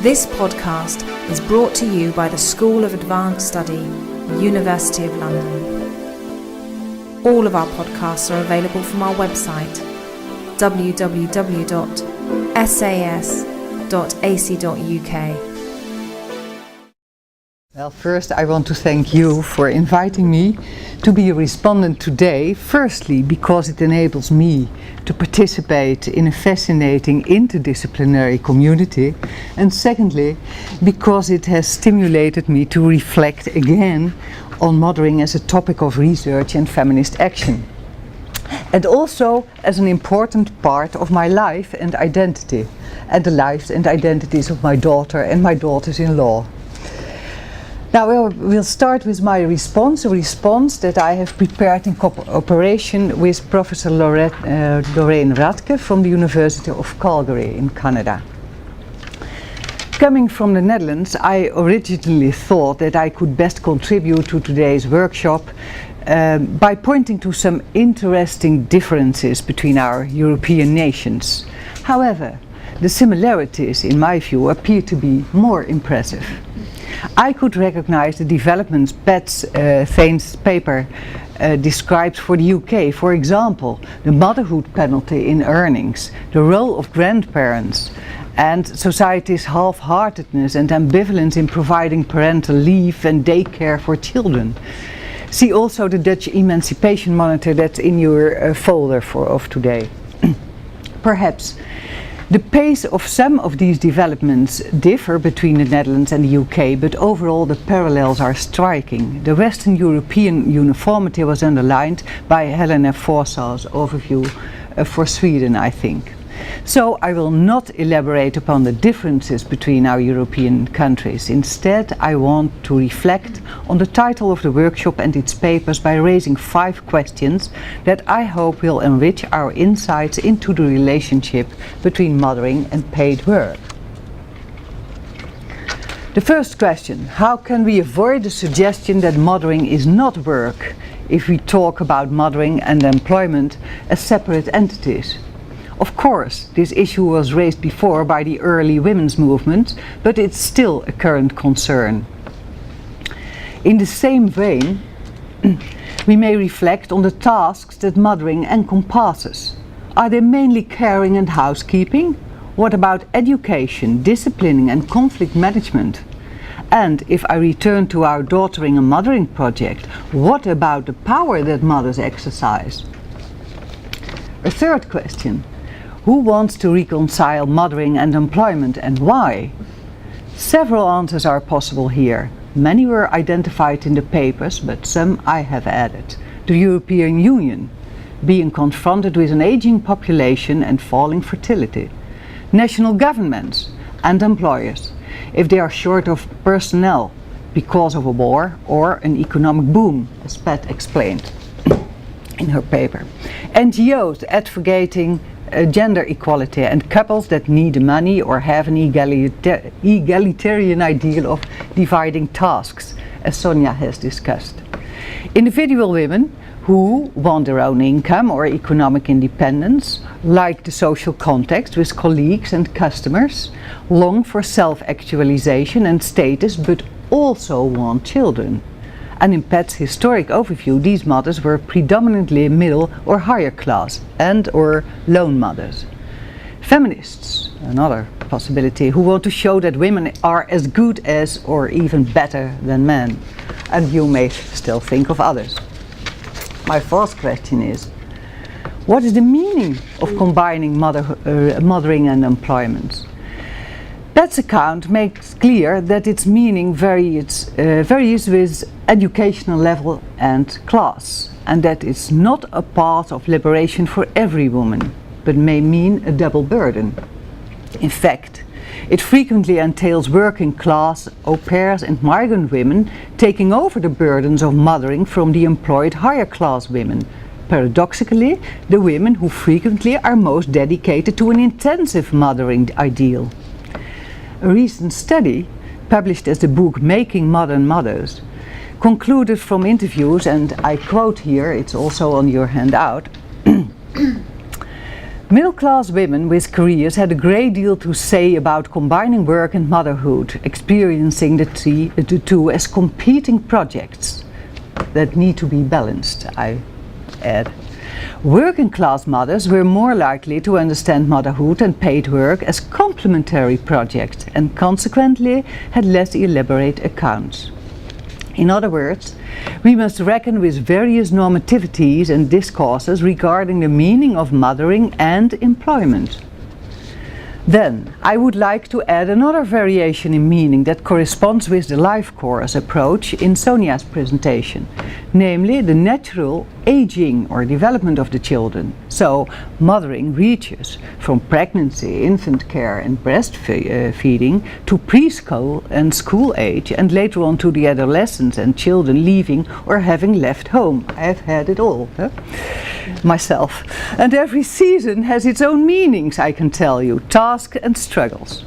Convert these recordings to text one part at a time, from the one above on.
This podcast is brought to you by the School of Advanced Study, University of London. All of our podcasts are available from our website, www.sas.ac.uk. Well, first I want to thank you for inviting me to be a respondent today. Firstly, because it enables me to participate in a fascinating interdisciplinary community. And secondly, because it has stimulated me to reflect again on mothering as a topic of research and feminist action. And also as an important part of my life and identity, and the lives and identities of my daughter and my daughters-in-law. Now we'll start with my response, a response that I have prepared in cooperation with Professor Lorraine Radke from the University of Calgary in Canada. Coming from the Netherlands, I originally thought that I could best contribute to today's workshop by pointing to some interesting differences between our European nations. However, the similarities, in my view, appear to be more impressive. I could recognize the developments Beth Thane's paper describes for the UK. For example, the motherhood penalty in earnings, the role of grandparents, and society's half-heartedness and ambivalence in providing parental leave and daycare for children. See also the Dutch Emancipation Monitor that's in your folder of today. Perhaps the pace of some of these developments differ between the Netherlands and the UK, but overall the parallels are striking. The Western European uniformity was underlined by Helena Forsall's overview for Sweden, I think. So I will not elaborate upon the differences between our European countries. Instead, I want to reflect on the title of the workshop and its papers by raising 5 questions that I hope will enrich our insights into the relationship between mothering and paid work. The first question: how can we avoid the suggestion that mothering is not work if we talk about mothering and employment as separate entities? Of course, this issue was raised before by the early women's movement, but it's still a current concern. In the same vein, we may reflect on the tasks that mothering encompasses. Are they mainly caring and housekeeping? What about education, disciplining and conflict management? And if I return to our Daughtering and Mothering project, what about the power that mothers exercise? A third question: who wants to reconcile mothering and employment, and why? Several answers are possible here. Many were identified in the papers, but some I have added. The European Union, being confronted with an aging population and falling fertility. National governments and employers, if they are short of personnel because of a war or an economic boom, as Pat explained in her paper. NGOs advocating gender equality, and couples that need money or have an egalitarian ideal of dividing tasks, as Sonia has discussed. Individual women who want their own income or economic independence, like the social context with colleagues and customers, long for self-actualization and status, but also want children. And in Pat's historic overview, these mothers were predominantly middle or higher class and or lone mothers. Feminists, another possibility, who want to show that women are as good as or even better than men. And you may still think of others. My fourth question is: what is the meaning of combining mothering and employment? Pat's account makes clear that its meaning varies with educational level and class, and that it's not a path of liberation for every woman, but may mean a double burden. In fact, it frequently entails working class, au pairs and migrant women taking over the burdens of mothering from the employed higher class women. Paradoxically, the women who frequently are most dedicated to an intensive mothering ideal. A recent study, published as the book Making Modern Mothers, concluded from interviews, and I quote here, it's also on your handout, Middle-class women with careers had a great deal to say about combining work and motherhood, experiencing the two as competing projects that need to be balanced, I add. Working-class mothers were more likely to understand motherhood and paid work as complementary projects and consequently had less elaborate accounts. In other words, we must reckon with various normativities and discourses regarding the meaning of mothering and employment. Then, I would like to add another variation in meaning that corresponds with the life course approach in Sonia's presentation, namely the natural aging or development of the children. So, mothering reaches from pregnancy, infant care and breastfeeding to preschool and school age, and later on to the adolescents and children leaving or having left home. I have had it all, myself. And every season has its own meanings, I can tell you, tasks and struggles.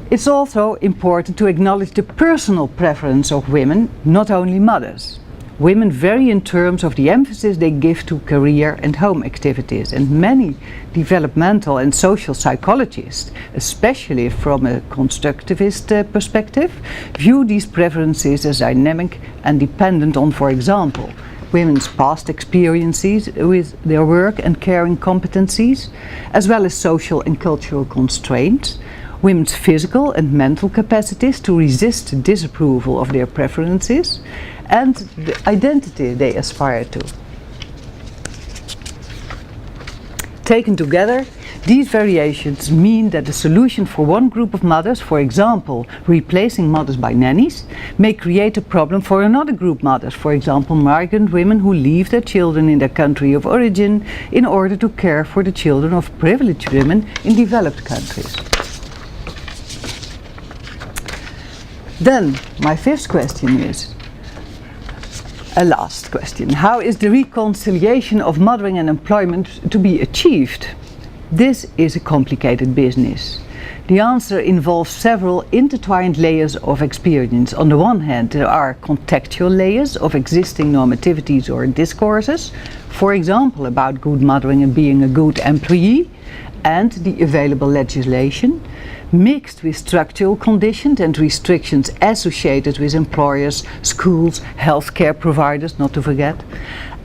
It's also important to acknowledge the personal preference of women, not only mothers. Women vary in terms of the emphasis they give to career and home activities, and many developmental and social psychologists, especially from a constructivist perspective, view these preferences as dynamic and dependent on, for example, women's past experiences with their work and caring competencies, as well as social and cultural constraints, women's physical and mental capacities to resist disapproval of their preferences, and the identity they aspire to. Taken together, these variations mean that the solution for one group of mothers, for example, replacing mothers by nannies, may create a problem for another group of mothers, for example, migrant women who leave their children in their country of origin in order to care for the children of privileged women in developed countries. Then, my fifth question is, a last question. How is the reconciliation of mothering and employment to be achieved? This is a complicated business. The answer involves several intertwined layers of experience. On the one hand, there are contextual layers of existing normativities or discourses, for example, about good mothering and being a good employee, and the available legislation, mixed with structural conditions and restrictions associated with employers, schools, healthcare providers, not to forget,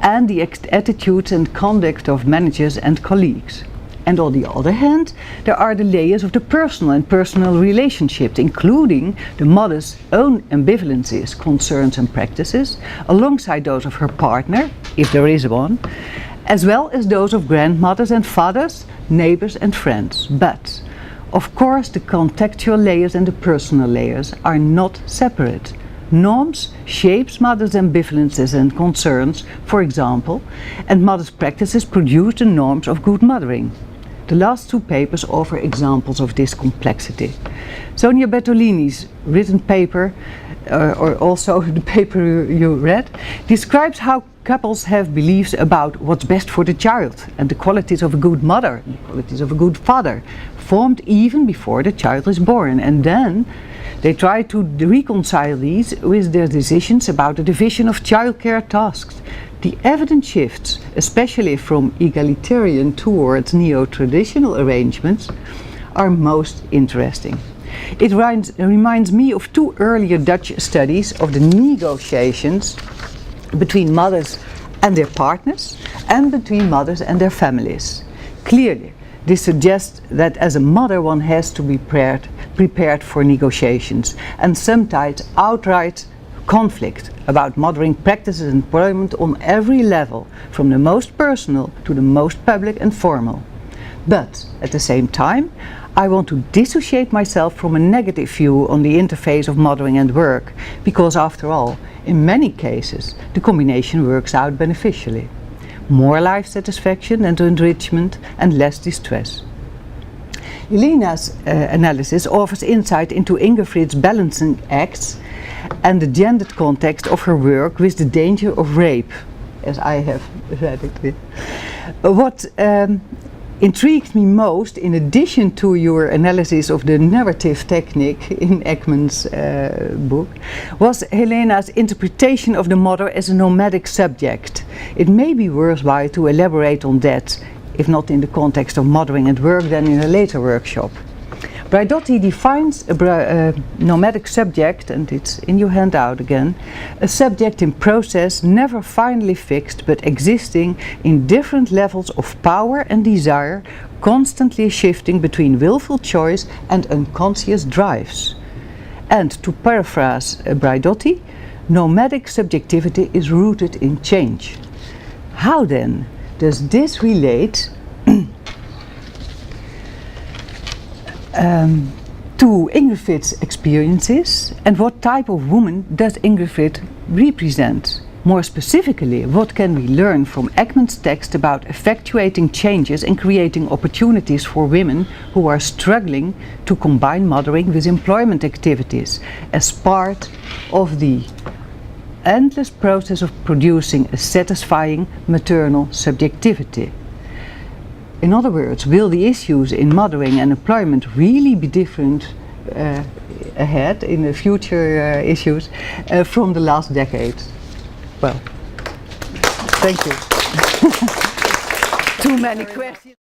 and the attitudes and conduct of managers and colleagues. And on the other hand, there are the layers of the personal relationships, including the mother's own ambivalences, concerns and practices, alongside those of her partner, if there is one, as well as those of grandmothers and fathers, neighbors and friends. But, of course, the contextual layers and the personal layers are not separate. Norms shapes mothers' ambivalences and concerns, for example, and mothers' practices produce the norms of good mothering. The last two papers offer examples of this complexity. Sonia Bertolini's written paper, or also the paper you read, describes how couples have beliefs about what's best for the child and the qualities of a good mother, the qualities of a good father, formed even before the child is born, and then they try to reconcile these with their decisions about the division of childcare tasks. The evidence shifts, especially from egalitarian towards neo-traditional arrangements, are most interesting. It reminds me of two earlier Dutch studies of the negotiations between mothers and their partners and between mothers and their families. Clearly, this suggests that as a mother one has to be prepared for negotiations and sometimes outright conflict about mothering practices and employment on every level, from the most personal to the most public and formal. But at the same time, I want to dissociate myself from a negative view on the interface of mothering and work, because after all, in many cases, the combination works out beneficially. More life satisfaction and enrichment and less distress. Elena's analysis offers insight into Ingefrid's balancing acts and the gendered context of her work with the danger of rape, as I have read it. What intrigued me most, in addition to your analysis of the narrative technique in Ekman's book, was Helena's interpretation of the mother as a nomadic subject. It may be worthwhile to elaborate on that if not in the context of mothering at work, then in a later workshop. Braidotti defines a nomadic subject, and it's in your handout again, a subject in process, never finally fixed, but existing in different levels of power and desire, constantly shifting between willful choice and unconscious drives. And to paraphrase Braidotti, nomadic subjectivity is rooted in change. How then does this relate to Ingrid experiences, and what type of woman does Ingrid represent? More specifically, what can we learn from Ekman's text about effectuating changes and creating opportunities for women who are struggling to combine mothering with employment activities as part of the endless process of producing a satisfying maternal subjectivity? In other words, will the issues in mothering and employment really be different ahead in the future issues from the last decade? Well, thank you. Too many questions.